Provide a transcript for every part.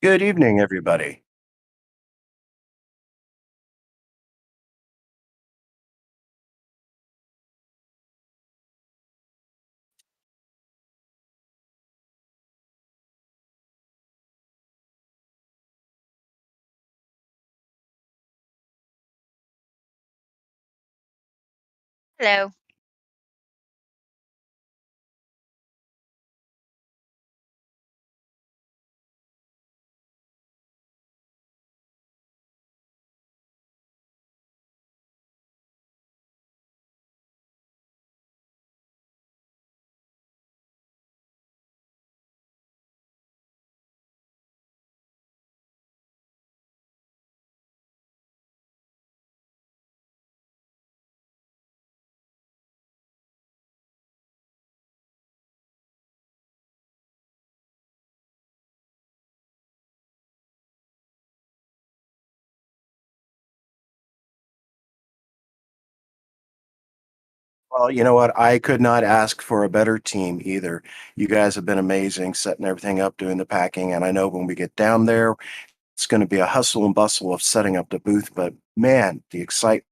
Good evening, everybody. Hello. Well, you know what? I could not ask for a better team either. You guys have been amazing setting everything up, doing the packing, and I know when we get down there, it's going to be a hustle and bustle of setting up the booth, but man, the excitement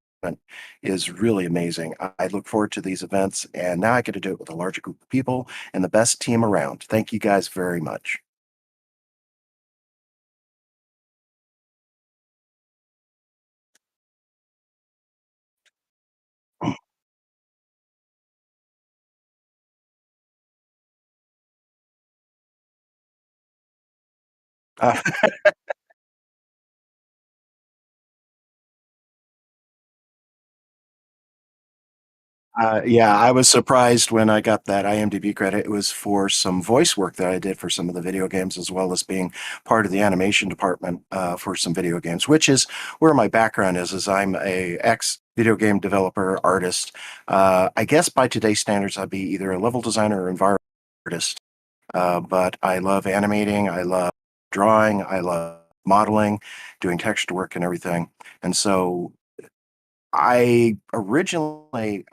is really amazing. I look forward to these events, and now I get to do it with a larger group of people and the best team around. Thank you guys very much. Yeah, I was surprised when I got that IMDb credit. It was for some voice work that I did for some of the video games, as well as being part of the animation department for some video games, which is where my background is. Is I'm a ex video game developer artist. I guess by today's standards, I'd be either a level designer or environment artist. But I love animating. I love drawing. I love modeling, doing texture work and everything. And so I originally,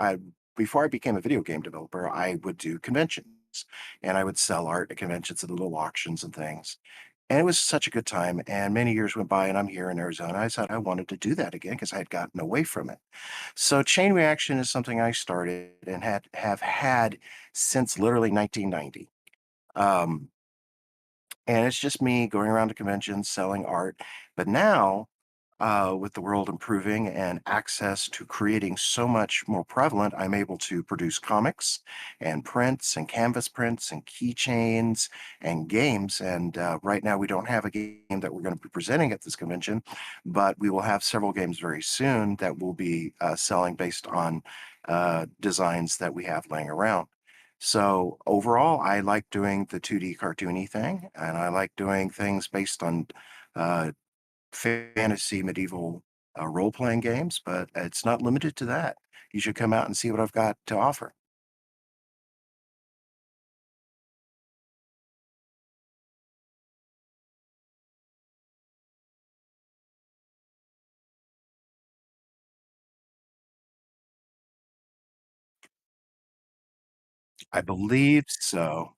before I became a video game developer, I would do conventions and I would sell art at conventions and little auctions and things. And it was such a good time. And many years went by, and I'm here in Arizona. I said I wanted to do that again because I had gotten away from it. So chain reaction is something I started and have had since literally 1990. Um, and it's just me going around to conventions selling art. But now, with the world improving and access to creating so much more prevalent, I'm able to produce comics and prints and canvas prints and keychains and games. And right now, we don't have a game that we're going to be presenting at this convention, but we will have several games very soon that will be selling based on designs that we have laying around. So overall, I like doing the 2D cartoony thing, and I like doing things based on uh, fantasy medieval role-playing games, but it's not limited to that. You should come out and see what I've got to offer. I believe so.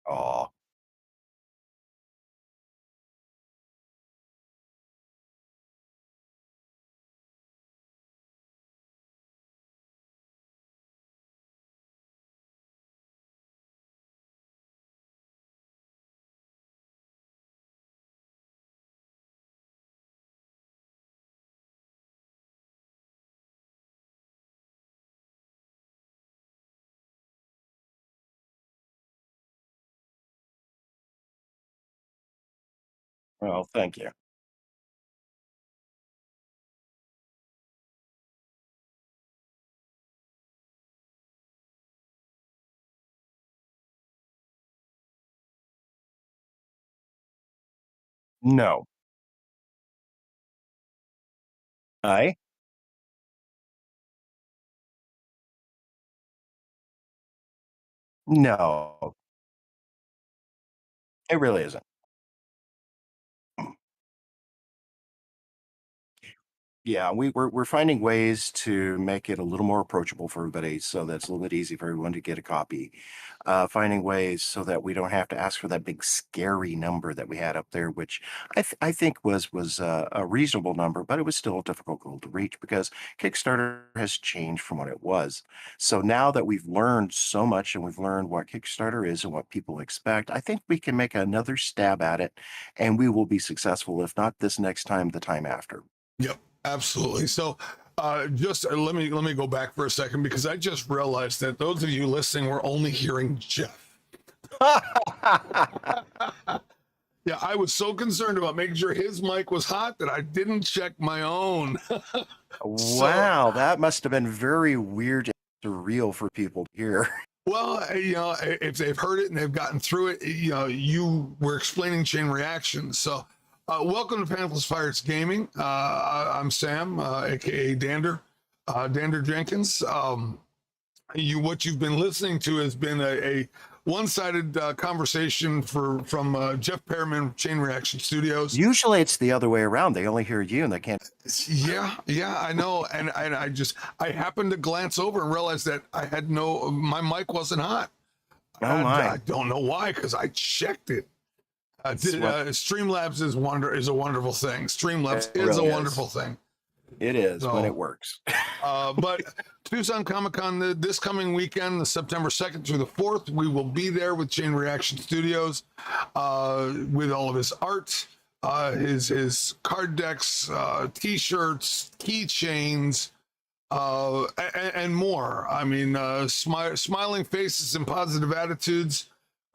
Oh, well, thank you. No. I No, it really isn't. Yeah, we're finding ways to make it a little more approachable for everybody, so that's a little bit easy for everyone to get a copy. Finding ways so that we don't have to ask for that big scary number that we had up there, which I think was a reasonable number, but it was still a difficult goal to reach because Kickstarter has changed from what it was. So now that we've learned so much and we've learned what Kickstarter is and what people expect, I think we can make another stab at it, and we will be successful. If not this next time, the time after. Yep, absolutely. So, just let me go back for a second because I just realized that those of you listening were only hearing Jeff. Yeah, I was so concerned about making sure his mic was hot that I didn't check my own. So, Wow, that must have been very weird and surreal for people to hear. well, if they've heard it and they've gotten through it, you were explaining chain reactions. So, welcome to Pantsless Pirates Gaming. I'm Sam, aka Dander, Dander Jenkins. What you've been listening to has been a one-sided conversation from Jeff Pearman, Chain Reaction Studios. Usually it's the other way around. They only hear you and they can't. Yeah, I know, and I happened to glance over and realize that my mic wasn't hot. Oh my! I don't know why, because I checked it. Streamlabs is a wonderful thing. Streamlabs It is a really wonderful thing. It is when So, it works. but Tucson Comicon this coming weekend, the September 2nd through the 4th, we will be there with Chain Reaction Studios, with all of his art, his card decks, t-shirts, keychains, and more. I mean, smiling faces and positive attitudes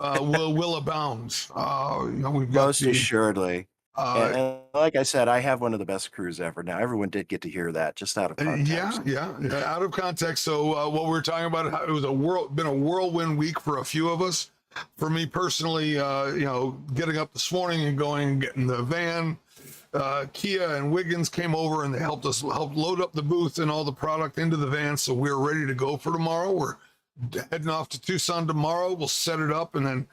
will abound. We've got Most assuredly. uh, And like I said, I have one of the best crews ever. Now, everyone did get to hear that just out of context. yeah, out of context. So what we were talking about, it was been a whirlwind week for a few of us. For me personally, getting up this morning and going and getting the van. Kia and Wiggins came over and they helped load up the booth and all the product into the van, so we're ready to go for tomorrow. We're heading off to Tucson tomorrow. We'll set it up, and then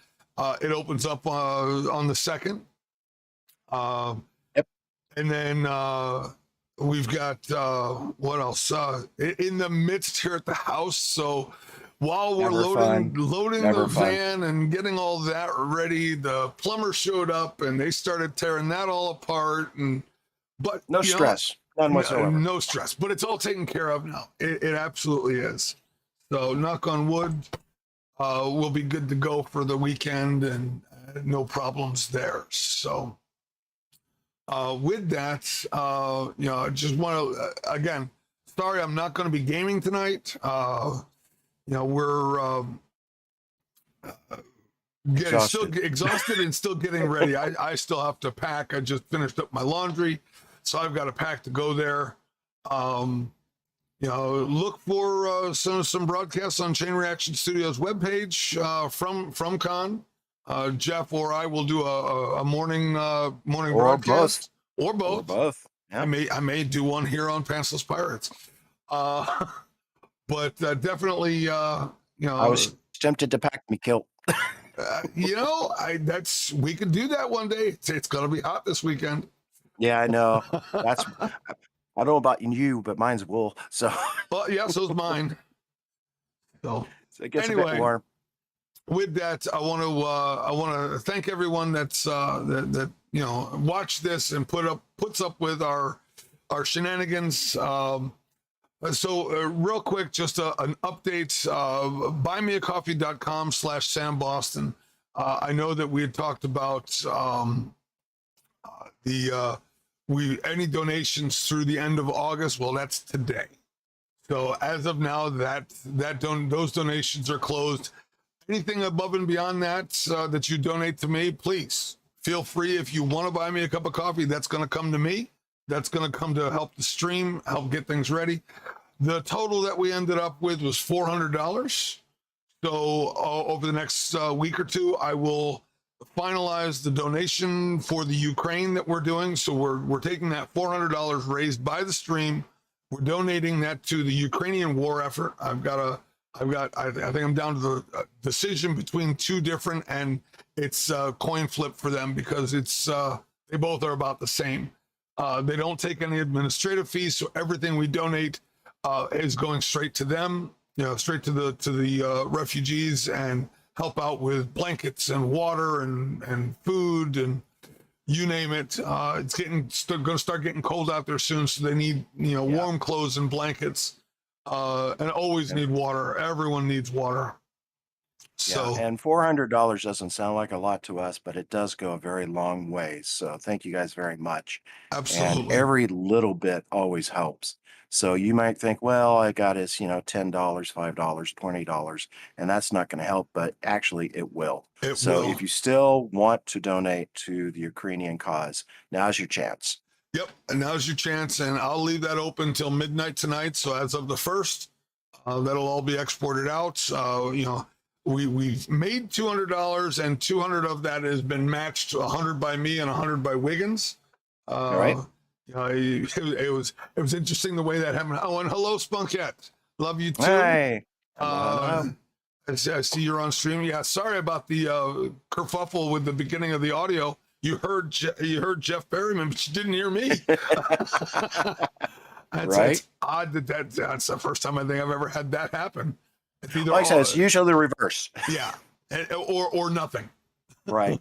it opens up on the 2nd. Yep. And then we've got what else in the midst here at the house. So while we're loading the van and getting all that ready, the plumber showed up and they started tearing that all apart. But no stress, none whatsoever. No stress, but it's all taken care of now. It absolutely is. So knock on wood, we'll be good to go for the weekend and no problems there. So. With that, I just want to again. Sorry, I'm not going to be gaming tonight. We're still exhausted and still getting ready. I still have to pack. I just finished up my laundry, so I've got to pack to go there. Look for some broadcasts on Chain Reaction Studios webpage from Con. Jeff or I will do a morning broadcast, or both. Yeah. I may do one here on Pantsless Pirates, but definitely I was tempted to pack me kilt. We could do that one day. It's gonna be hot this weekend. Yeah, I know. I don't know about you, but mine's wool. So well, yeah, so's mine. So it gets a bit warm. With that, I want to thank everyone that's that watched this and puts up with our shenanigans. Real quick, just an update. Buymeacoffee.com/Sam Boston. I know that we had talked about any donations through the end of August. Well, that's today. So as of now, those donations are closed. Anything above and beyond that that you donate to me, please feel free. If you want to buy me a cup of coffee, that's going to come to me. That's going to come to help the stream, help get things ready. The total that we ended up with was $400. So over the next week or two, I will finalized the donation for the Ukraine that we're doing. So we're taking that $400 raised by the stream. We're donating that to the Ukrainian war effort. I think I'm down to the decision between two different, and it's a coin flip for them because they both are about the same. They don't take any administrative fees, so everything we donate is going straight to them, straight to the refugees, and help out with blankets and water and food and you name it. It's going to start getting cold out there soon, so they need warm clothes and blankets, and always need water. Everyone needs water. So, and $400 doesn't sound like a lot to us, but it does go a very long way. So thank you guys very much. absolutely. And every little bit always helps. So you might think, well, I got is, $10, $5, $20, and that's not going to help, but actually it will. So if you still want to donate to the Ukrainian cause, now's your chance. Yep, and now's your chance, and I'll leave that open till midnight tonight. So as of the 1st, that'll all be exported out. We've made $200, and 200 of that has been matched, 100 by me and 100 by Wiggins. All right. It was interesting the way that happened. Oh, and hello, Spunket. Love you too. Hey. I see you're on stream. Yeah, sorry about the kerfuffle with the beginning of the audio. You heard Jeff Berryman, but you didn't hear me. It's odd that's the first time I think I've ever had that happen. Like I said, it's usually the reverse. Yeah, or nothing. Right.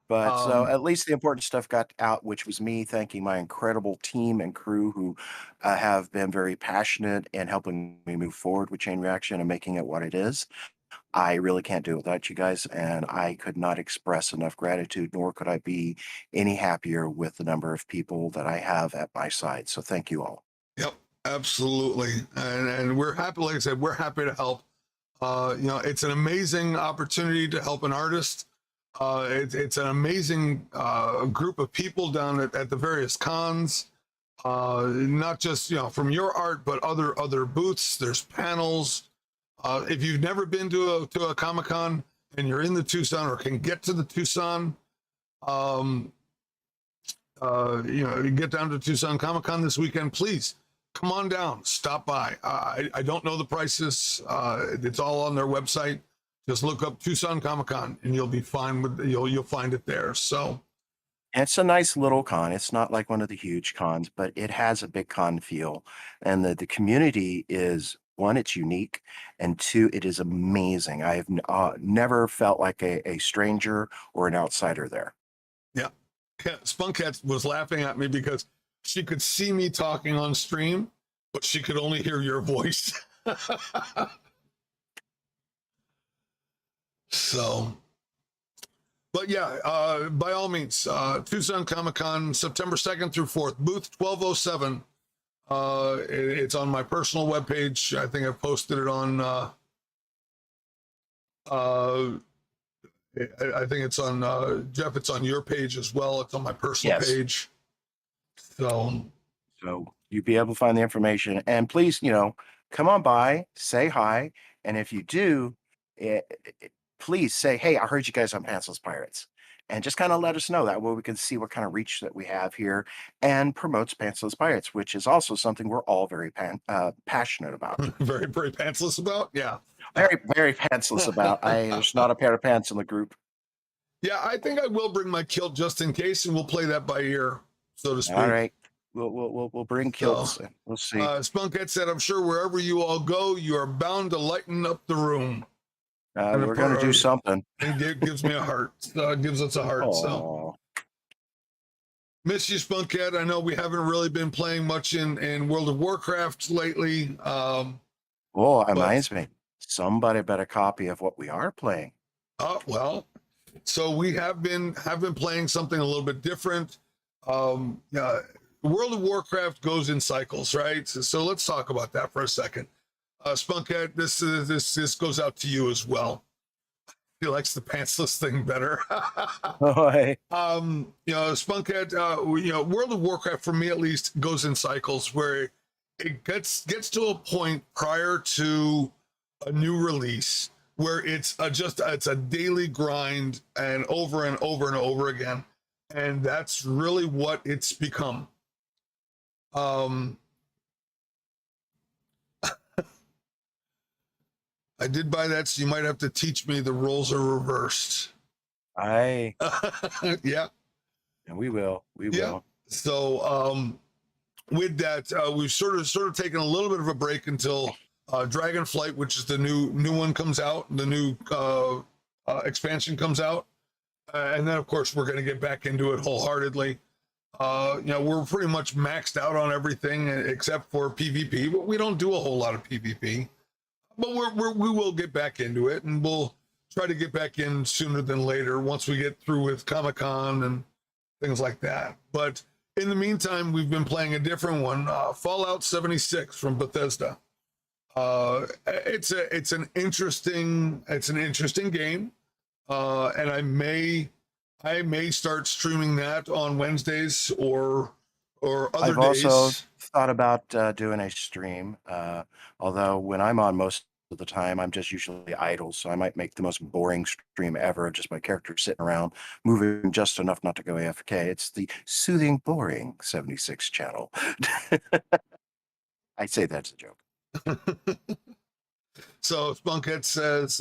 But so at least the important stuff got out, which was me thanking my incredible team and crew who have been very passionate in helping me move forward with Chain Reaction and making it what it is. I really can't do it without you guys, and I could not express enough gratitude, nor could I be any happier with the number of people that I have at my side. So thank you all. Yep, absolutely. And we're happy, like I said, we're happy to help. It's an amazing opportunity to help an artist. It's an amazing group of people down at the various cons, not just from your art, but other booths. There's panels. If you've never been to a Comic-Con and you're in the Tucson or can get to the Tucson, you get down to Tucson Comic-Con this weekend, please come on down, stop by. I don't know the prices. It's all on their website. Just look up Tucson Comicon and you'll be fine with you'll find it there. So it's a nice little con. It's not like one of the huge cons, but it has a big con feel. And the community is, one, it's unique, and two, it is amazing. I've never felt like a stranger or an outsider there. Yeah. Spunkat was laughing at me because she could see me talking on stream, but she could only hear your voice. So, but yeah, by all means, Tucson Comic-Con, September 2nd through 4th, booth 1207. It's on my personal webpage. I think I've posted it on, I think it's on, Jeff, it's on your page as well. It's on my personal page. So you'll be able to find the information, and please, come on by, say hi. And if you do, please say, hey, I heard you guys on Pantsless Pirates, and just kind of let us know. That way we can see what kind of reach that we have here and promotes Pantsless Pirates, which is also something we're all very passionate about. Very, very pantsless about? Yeah. Very, very pantsless about. There's not a pair of pants in the group. Yeah, I think I will bring my kilt just in case, and we'll play that by ear, so to speak. All right. We'll bring kilts. So, we'll see. Spunket said, I'm sure wherever you all go, you are bound to lighten up the room. We're going to do something. It gives me a heart. It gives us a heart. Aww. So, miss you, Spunket. I know we haven't really been playing much in World of Warcraft lately. It reminds me. Somebody better copy of what we are playing. Well, so we have been playing something a little bit different. World of Warcraft goes in cycles, right? So let's talk about that for a second. Spunket, this goes out to you as well. He likes the pantsless thing better. Spunket, World of Warcraft, for me at least, goes in cycles where it gets to a point prior to a new release where it's it's a daily grind and over and over and over again, and that's really what it's become. I did buy that, so you might have to teach me the roles are reversed. I Yeah. and we will. We will. So with that, we've sort of taken a little bit of a break until Dragonflight, which is the new one, comes out. The new expansion comes out, and then of course we're going to get back into it wholeheartedly. We're pretty much maxed out on everything except for PvP, but we don't do a whole lot of PvP. But we will get back into it, and we'll try to get back in sooner than later once we get through with Comic-Con and things like that. But in the meantime, we've been playing a different one, Fallout 76 from Bethesda. It's an interesting game, and I may start streaming that on Wednesdays or other days. I've also thought about doing a stream, although when I'm on most of the time, I'm just usually idle, so I might make the most boring stream ever, just my character sitting around, moving just enough not to go AFK. It's the Soothing Boring 76 channel. I say that's a joke. So Spunkhead says,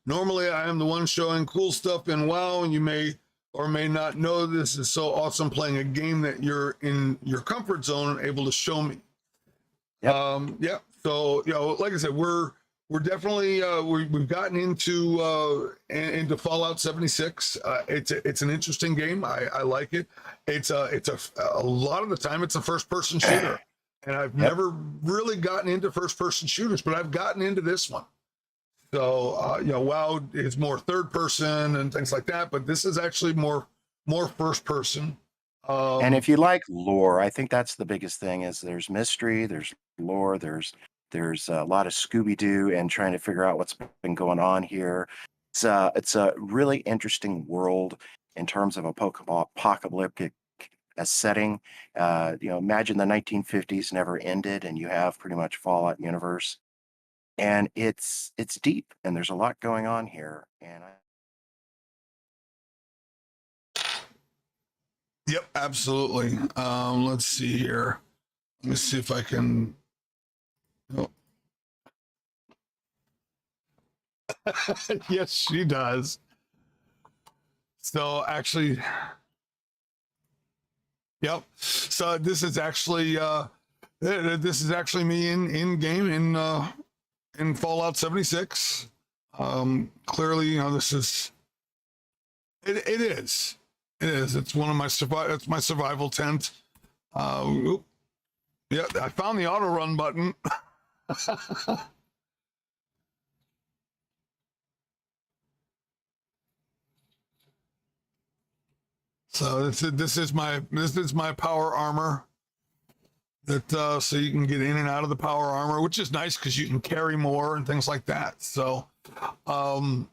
normally I am the one showing cool stuff in WoW, and you may or may not know this is so awesome playing a game that you're in your comfort zone and able to show me. Yep. So, like I said, we're definitely we've gotten into Fallout 76. It's an interesting game. I like it. It's a lot of the time it's a first person shooter, and I've never really gotten into first person shooters, but I've gotten into this one. So WoW is more third person and things like that, but this is actually more first person. And if you like lore, I think that's the biggest thing. Is there's mystery, there's lore, there's a lot of Scooby-Doo and trying to figure out what's been going on here. It's a really interesting world in terms of a apocalyptic setting. Imagine the 1950s never ended, and you have pretty much Fallout universe, and it's deep, and there's a lot going on here. And Yep, absolutely. Let's see here. Let me see if I can. Oh. Yes, she does. So actually, yep. So this is actually me in game in Fallout 76. Clearly, this is it is. It is. It's one of my It's my survival tent. Yeah, I found the auto run button. So this is my power armor. That so you can get in and out of the power armor, which is nice because you can carry more and things like that. So, we'll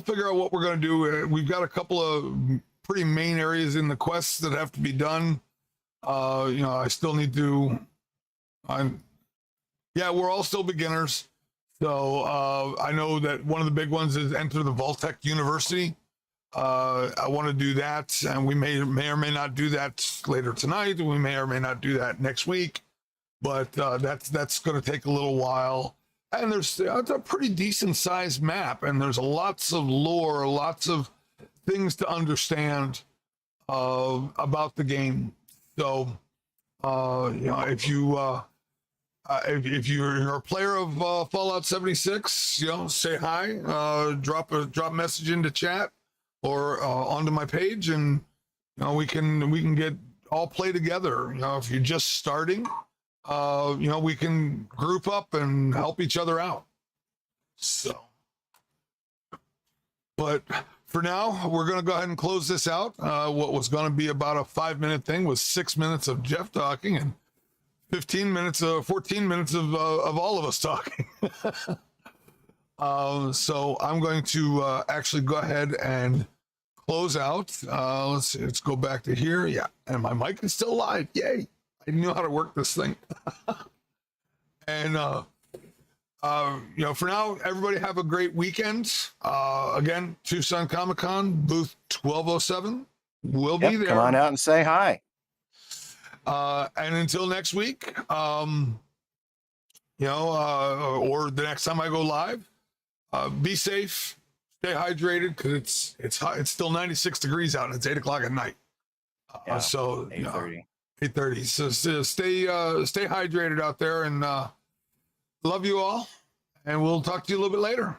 figure out what we're going to do. We've got a couple of pretty main areas in the quests that have to be done. I still need to. We're all still beginners. So I know that one of the big ones is enter the Vault-Tec University. I want to do that, and we may or may not do that later tonight. We may or may not do that next week, but that's going to take a little while. And it's a pretty decent sized map, and there's lots of lore, lots of things to understand about the game. So, if you're a player of Fallout 76, say hi, drop message into chat or onto my page, and we can get all play together. If you're just starting, we can group up and help each other out. So, but for now, we're going to go ahead and close this out. What was going to be about a 5-minute thing was 6 minutes of Jeff talking and 14 minutes of all of us talking. So I'm going to actually go ahead and close out. Let's see, let's go back to here. Yeah, and my mic is still live. Yay! I knew how to work this thing. And For now, everybody have a great weekend. Again, Tucson Comicon, booth 1207. We'll be there. Come on out and say hi. And until next week, or the next time I go live, be safe, stay hydrated, because it's hot. It's still 96 degrees out, and it's 8 o'clock at night. So 8:30. 8:30. So stay hydrated out there, and love you all. And we'll talk to you a little bit later.